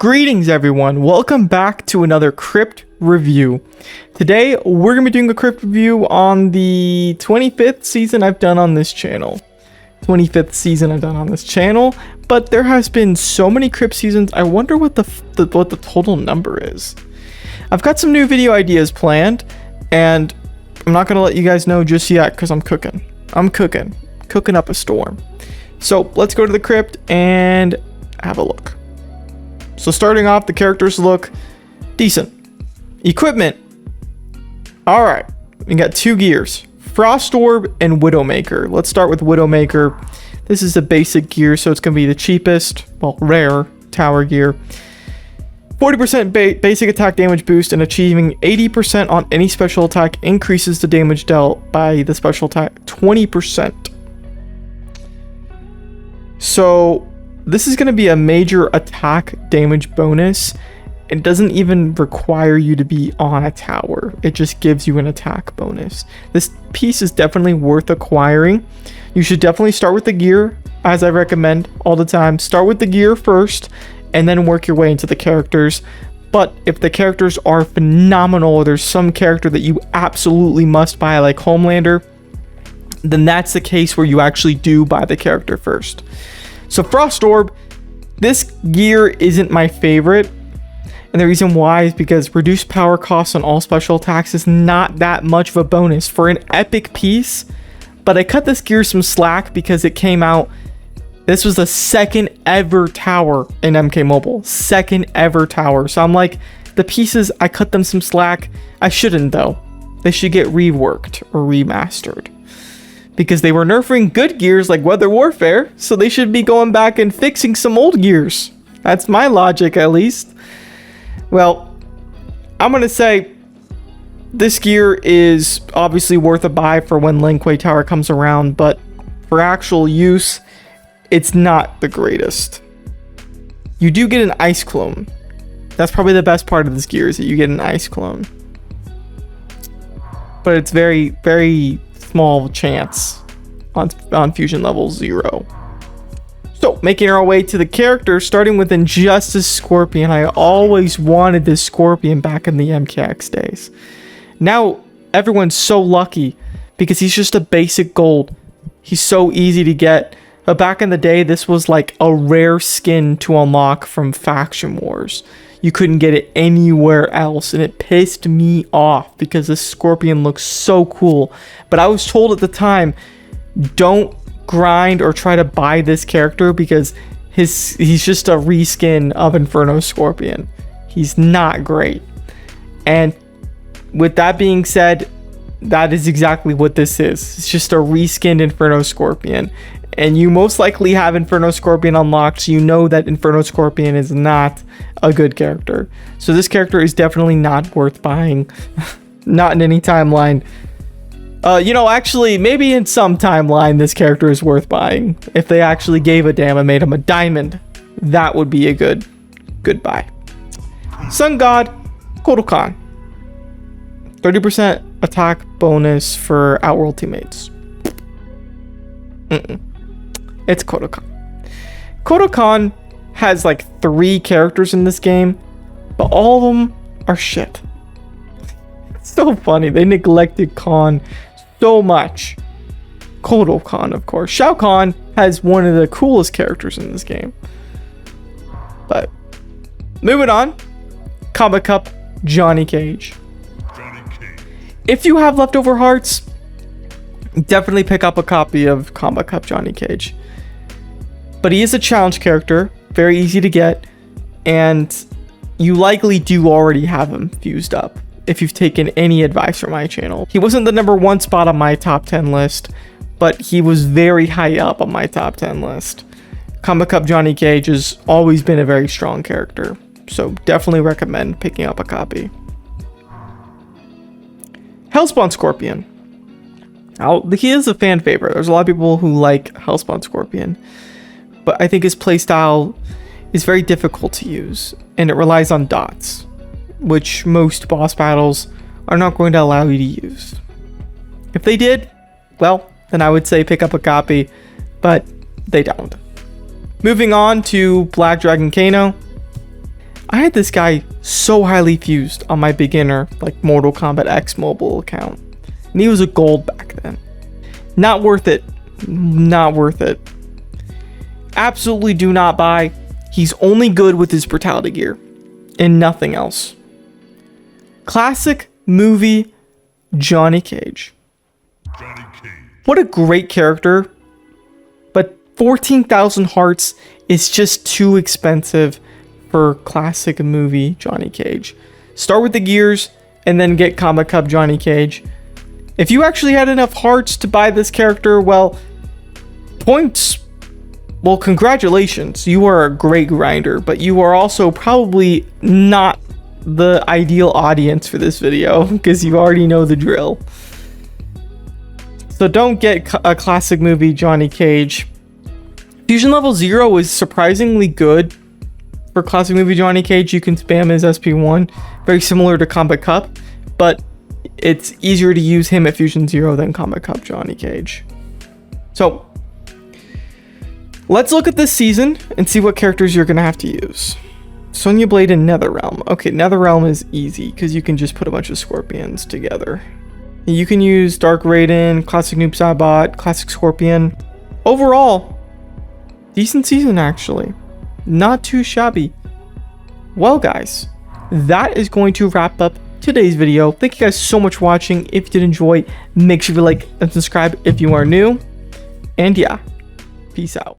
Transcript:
Greetings everyone, welcome back to another Krypt review. Today we're going to be doing a Krypt review on the 25th season I've done on this channel. But there has been so many Krypt seasons, I wonder what the total number is. I've got some new video ideas planned, and I'm not going to let you guys know just yet because I'm cooking up a storm. So let's go to the Krypt and have a look. So starting off, the characters look decent. Equipment. Alright, we got two gears. Frost Orb and Widowmaker. Let's start with Widowmaker. This is a basic gear, so it's going to be the cheapest, well, rare tower gear. 40% basic attack damage boost, and achieving 80% on any special attack increases the damage dealt by the special attack 20%. So this is going to be a major attack damage bonus. It doesn't even require you to be on a tower. It just gives you an attack bonus. This piece is definitely worth acquiring. You should definitely start with the gear, as I recommend all the time. Start with the gear first and then work your way into the characters. But if the characters are phenomenal, or there's some character that you absolutely must buy, like Homelander, then that's the case where you actually do buy the character first. So Frost Orb, this gear isn't my favorite, and the reason why is because reduced power costs on all special attacks is not that much of a bonus for an epic piece. But I cut this gear some slack because it came out, this was the second ever tower in MK Mobile, second ever tower. So I'm like, the pieces, I cut them some slack. I shouldn't though. They should get reworked or remastered, because they were nerfing good gears like Weather Warfare, so they should be going back and fixing some old gears. That's my logic, at least. Well, I'm going to say this gear is obviously worth a buy for when Linkway Tower comes around, but for actual use, it's not the greatest. You do get an ice clone. That's probably the best part of this gear, is that you get an ice clone. But it's very, very small chance on fusion level 0. So making our way to the character, starting with Injustice Scorpion. I always wanted this Scorpion back in the MKX days. Now everyone's so lucky because he's just a basic gold. He's so easy to get. But back in the day, this was like a rare skin to unlock from Faction Wars. You couldn't get it anywhere else, and it pissed me off because this Scorpion looks so cool. But I was told at the time, don't grind or try to buy this character because he's just a reskin of Inferno Scorpion. He's not great. And with that being said, that is exactly what this is. It's just a reskinned Inferno Scorpion. And you most likely have Inferno Scorpion unlocked, so you know that Inferno Scorpion is not a good character. So this character is definitely not worth buying. Not in any timeline. Actually, maybe in some timeline, this character is worth buying. If they actually gave a damn and made him a diamond, that would be a good buy. Sun God, Kodokan. 30% attack bonus for Outworld teammates. It's Kodokan. Kodokan has like 3 characters in this game, but all of them are shit. It's so funny. They neglected Khan so much. Kodokan, of course. Shao Kahn has one of the coolest characters in this game. But moving on, Combat Cup Johnny Cage. If you have leftover hearts, definitely pick up a copy of Combat Cup Johnny Cage. But he is a challenge character, very easy to get, and you likely do already have him fused up if you've taken any advice from my channel. He wasn't the #1 spot on my top 10 list, but he was very high up on my top 10 list. Combat Cup Johnny Cage has always been a very strong character, so definitely recommend picking up a copy. Hellspawn Scorpion. He is a fan favorite. There's a lot of people who like Hellspawn Scorpion, but I think his playstyle is very difficult to use, and it relies on dots, which most boss battles are not going to allow you to use. If they did, well, then I would say pick up a copy, but they don't. Moving on to Black Dragon Kano. I had this guy so highly fused on my beginner, like Mortal Kombat X mobile account. And he was a gold back then. Not worth it. Not worth it. Absolutely do not buy. He's only good with his brutality gear and nothing else. Classic movie Johnny Cage. What a great character. But 14,000 hearts is just too expensive for classic movie Johnny Cage. Start with the gears and then get Combat Cup Johnny Cage. If you actually had enough hearts to buy this character, well, points, well, congratulations. You are a great grinder, but you are also probably not the ideal audience for this video because you already know the drill. So don't get a classic movie Johnny Cage. Fusion level 0 is surprisingly good for classic movie Johnny Cage. You can spam his SP1, very similar to Combat Cup, but it's easier to use him at Fusion 0 than Combat Cup Johnny Cage. So let's look at this season and see what characters you're gonna have to use. Sonya Blade and Netherrealm. Okay, Netherrealm is easy because you can just put a bunch of Scorpions together. You can use Dark Raiden, Classic Noob Saibot, Classic Scorpion. Overall, decent season actually. Not too shabby. Well guys, that is going to wrap up today's video. Thank you guys so much for watching. If you did enjoy, make sure you like and subscribe if you are new. And yeah, peace out.